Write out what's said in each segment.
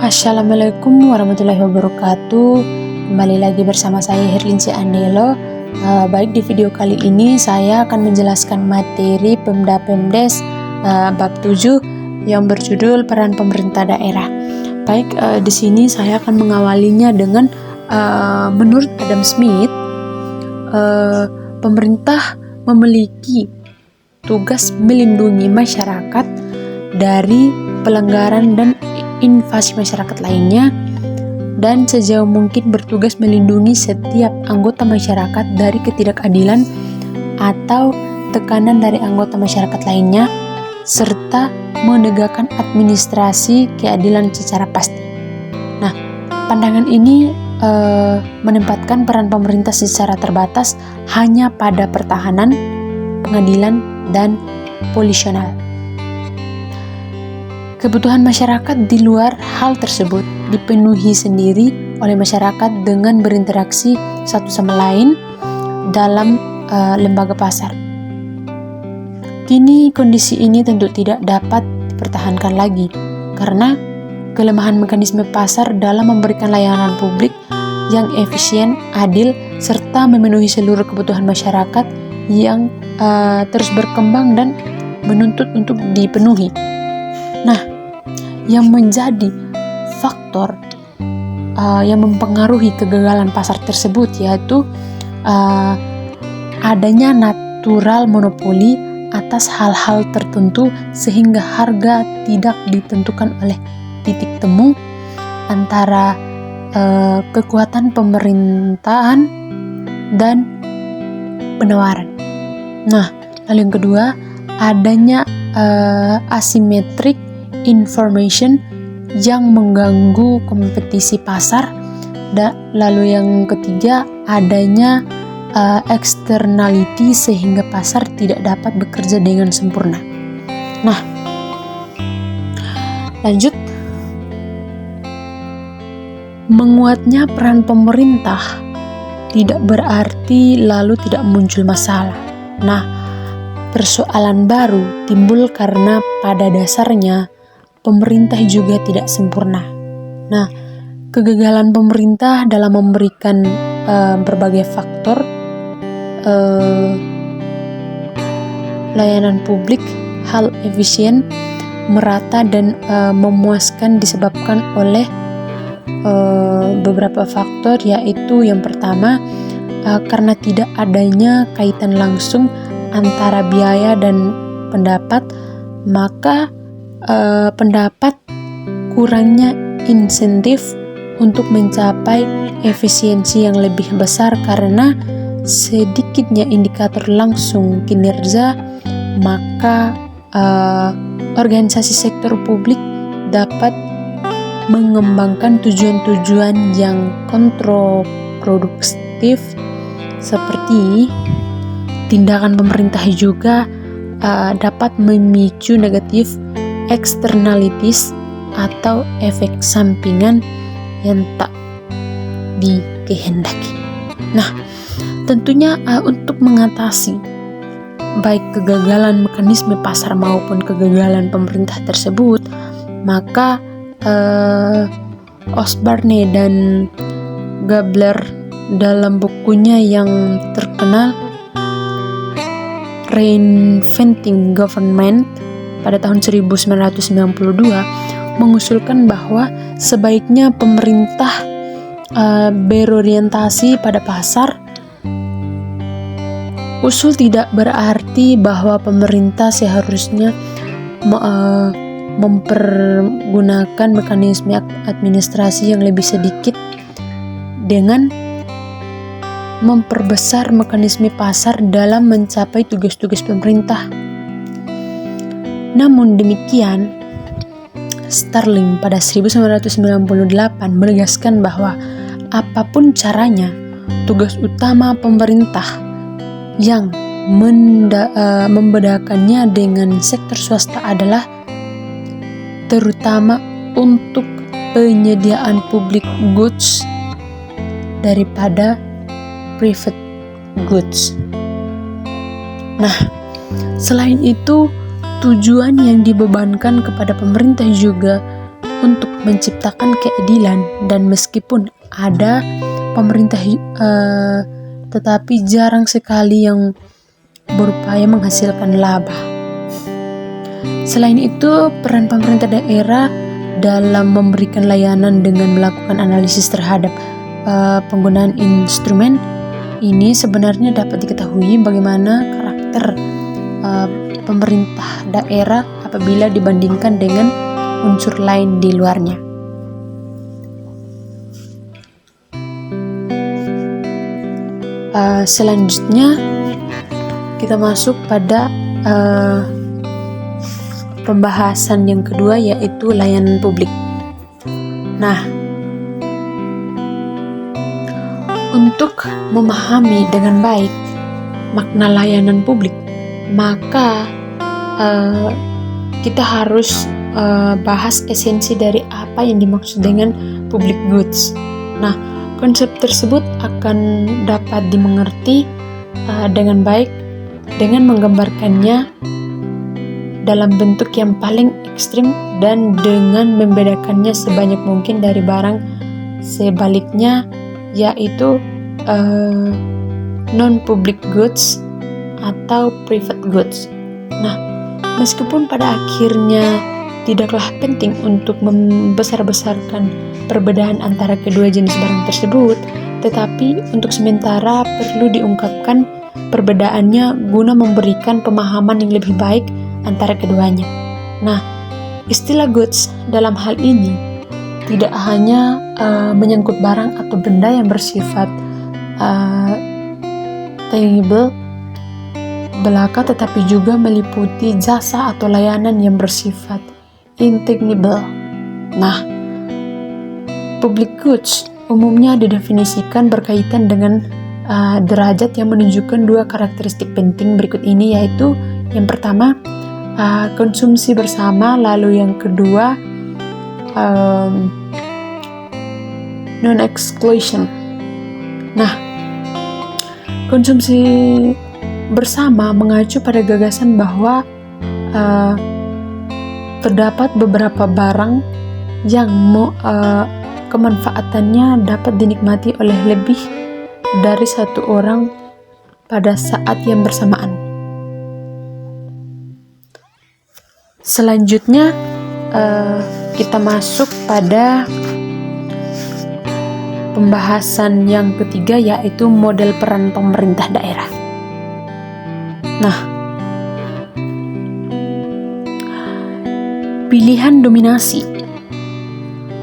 Assalamualaikum warahmatullahi wabarakatuh. Kembali lagi bersama saya Herlinci Andelo. Baik, di video kali ini saya akan menjelaskan materi Pemda Pemdes bab 7 yang berjudul peran pemerintah daerah. Baik, di sini saya akan mengawalinya dengan menurut Adam Smith, pemerintah memiliki tugas melindungi masyarakat dari pelanggaran dan invasi masyarakat lainnya, dan sejauh mungkin bertugas melindungi setiap anggota masyarakat dari ketidakadilan atau tekanan dari anggota masyarakat lainnya, serta menegakkan administrasi keadilan secara pasti. Nah, pandangan ini menempatkan peran pemerintah secara terbatas hanya pada pertahanan, pengadilan, dan polisional. Kebutuhan masyarakat di luar hal tersebut dipenuhi sendiri oleh masyarakat dengan berinteraksi satu sama lain dalam lembaga pasar. Kini kondisi ini tentu tidak dapat dipertahankan lagi karena kelemahan mekanisme pasar dalam memberikan layanan publik yang efisien, adil, serta memenuhi seluruh kebutuhan masyarakat yang terus berkembang dan menuntut untuk dipenuhi. Nah, yang menjadi faktor yang mempengaruhi kegagalan pasar tersebut yaitu adanya natural monopoli atas hal-hal tertentu sehingga harga tidak ditentukan oleh titik temu antara kekuatan pemerintahan dan penawaran. Nah, lalu yang kedua, adanya asymmetric information yang mengganggu kompetisi pasar. Lalu yang ketiga, adanya externality sehingga pasar tidak dapat bekerja dengan sempurna. Nah, lanjut. Menguatnya peran pemerintah tidak berarti lalu tidak muncul masalah. Nah, persoalan baru timbul karena pada dasarnya pemerintah juga tidak sempurna. Nah, kegagalan pemerintah dalam memberikan berbagai faktor layanan publik hal efisien, merata, dan memuaskan disebabkan oleh beberapa faktor, yaitu yang pertama, karena tidak adanya kaitan langsung antara biaya dan pendapat, maka pendapat kurangnya insentif untuk mencapai efisiensi yang lebih besar karena sedikitnya indikator langsung kinerja, maka organisasi sektor publik dapat mengembangkan tujuan-tujuan yang kontraproduktif seperti tindakan pemerintah juga dapat memicu negatif externalities atau efek sampingan yang tak dikehendaki. Nah, tentunya untuk mengatasi baik kegagalan mekanisme pasar maupun kegagalan pemerintah tersebut, maka Osborne dan Gabler dalam bukunya yang terkenal Reinventing Government pada tahun 1992 mengusulkan bahwa sebaiknya pemerintah berorientasi pada pasar. Usul tidak berarti bahwa pemerintah seharusnya mempergunakan mekanisme administrasi yang lebih sedikit dengan memperbesar mekanisme pasar dalam mencapai tugas-tugas pemerintah. Namun demikian, Starling pada 1998 menegaskan bahwa apapun caranya, tugas utama pemerintah yang membedakannya dengan sektor swasta adalah terutama untuk penyediaan public goods daripada private goods. Nah, selain itu, tujuan yang dibebankan kepada pemerintah juga untuk menciptakan keadilan, dan meskipun ada pemerintah tetapi jarang sekali yang berupaya menghasilkan laba. Selain itu, peran pemerintah daerah dalam memberikan layanan dengan melakukan analisis terhadap penggunaan instrumen ini sebenarnya dapat diketahui bagaimana karakter pemerintah daerah apabila dibandingkan dengan unsur lain di luarnya. Selanjutnya kita masuk pada pembahasan yang kedua, yaitu layanan publik. Nah, untuk memahami dengan baik makna layanan publik, maka kita harus bahas esensi dari apa yang dimaksud dengan public goods. Nah, konsep tersebut akan dapat dimengerti dengan baik dengan menggambarkannya dalam bentuk yang paling ekstrim dan dengan membedakannya sebanyak mungkin dari barang sebaliknya, yaitu non-public goods atau private goods. Nah, meskipun pada akhirnya tidaklah penting untuk membesar-besarkan perbedaan antara kedua jenis barang tersebut, tetapi untuk sementara perlu diungkapkan perbedaannya guna memberikan pemahaman yang lebih baik antara keduanya. Nah, istilah goods dalam hal ini tidak hanya menyangkut barang atau benda yang bersifat tangible belaka, tetapi juga meliputi jasa atau layanan yang bersifat intangible. Nah, public goods umumnya didefinisikan berkaitan dengan derajat yang menunjukkan dua karakteristik penting berikut ini, yaitu yang pertama konsumsi bersama, lalu yang kedua non-exclusion. Nah, konsumsi bersama mengacu pada gagasan bahwa terdapat beberapa barang yang kemanfaatannya dapat dinikmati oleh lebih dari satu orang pada saat yang bersamaan. Selanjutnya kita masuk pada pembahasan yang ketiga, yaitu model peran pemerintah daerah. Nah, pilihan dominasi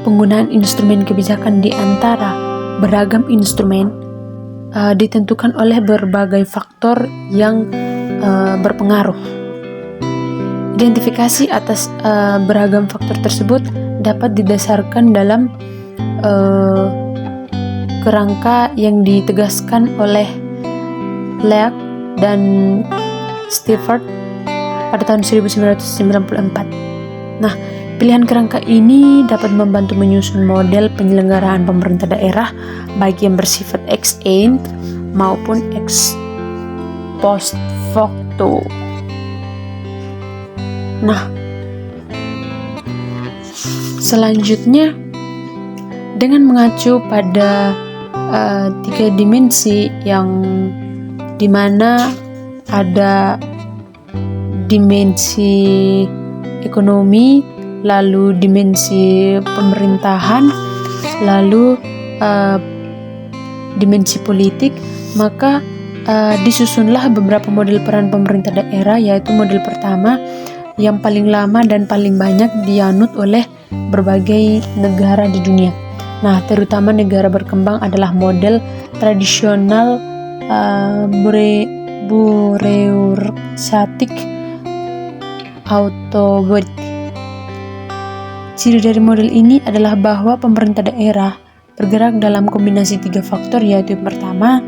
penggunaan instrumen kebijakan di antara beragam instrumen ditentukan oleh berbagai faktor yang berpengaruh. Identifikasi atas beragam faktor tersebut dapat didasarkan dalam kerangka yang ditegaskan oleh Leak dan Stewart pada tahun 1994. Nah, pilihan kerangka ini dapat membantu menyusun model penyelenggaraan pemerintah daerah baik yang bersifat ex ante maupun ex post facto. Nah, selanjutnya dengan mengacu pada tiga dimensi yang dimana ada dimensi ekonomi, lalu dimensi pemerintahan, lalu dimensi politik, maka disusunlah beberapa model peran pemerintah daerah, yaitu model pertama yang paling lama dan paling banyak dianut oleh berbagai negara di dunia. Nah, terutama negara berkembang adalah model tradisional bureaukratik autobot. Ciri dari model ini adalah bahwa pemerintah daerah bergerak dalam kombinasi tiga faktor, yaitu yang pertama,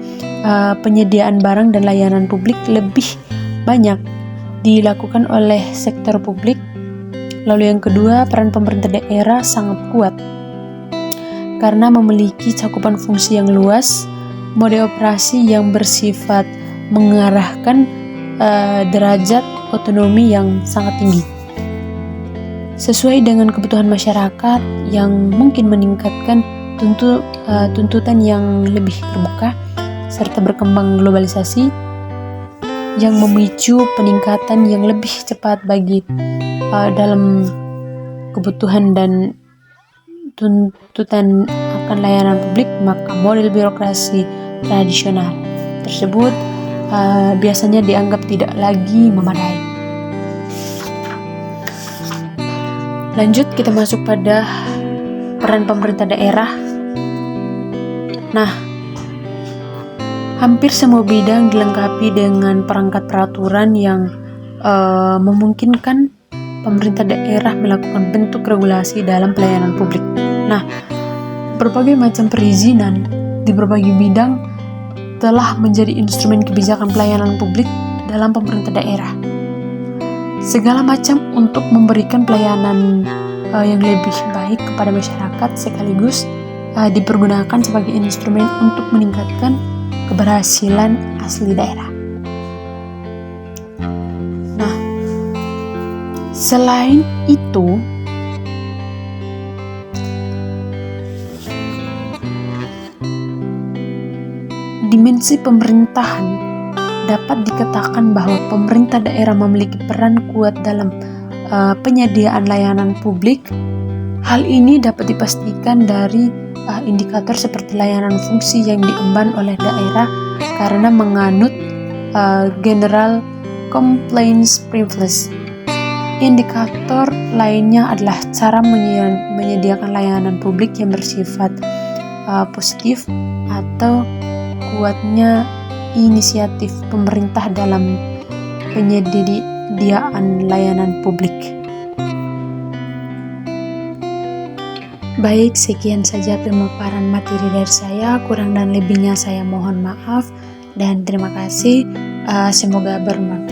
penyediaan barang dan layanan publik lebih banyak dilakukan oleh sektor publik. Lalu yang kedua, peran pemerintah daerah sangat kuat karena memiliki cakupan fungsi yang luas, mode operasi yang bersifat mengarahkan derajat otonomi yang sangat tinggi. sesuai dengan kebutuhan masyarakat yang mungkin meningkatkan tuntutan yang lebih terbuka serta berkembang globalisasi yang memicu peningkatan yang lebih cepat bagi dalam kebutuhan dan tuntutan akan layanan publik, maka model birokrasi tradisional tersebut biasanya dianggap tidak lagi memadai. Lanjut, kita masuk pada peran pemerintah daerah. Nah, hampir semua bidang dilengkapi dengan perangkat peraturan yang memungkinkan pemerintah daerah melakukan bentuk regulasi dalam pelayanan publik. Nah, berbagai macam perizinan di berbagai bidang telah menjadi instrumen kebijakan pelayanan publik dalam pemerintah daerah. Segala macam untuk memberikan pelayanan yang lebih baik kepada masyarakat sekaligus dipergunakan sebagai instrumen untuk meningkatkan keberhasilan asli daerah. Nah, selain itu, dimensi pemerintahan dapat dikatakan bahwa pemerintah daerah memiliki peran kuat dalam penyediaan layanan publik. Hal ini dapat dipastikan dari indikator seperti layanan fungsi yang diemban oleh daerah karena menganut General Complaints Privilege. Indikator lainnya adalah cara menyediakan layanan publik yang bersifat positif atau kuatnya inisiatif pemerintah dalam penyediaan layanan publik. Baik, sekian saja pemaparan materi dari saya. Kurang dan lebihnya saya mohon maaf dan terima kasih. Semoga bermanfaat.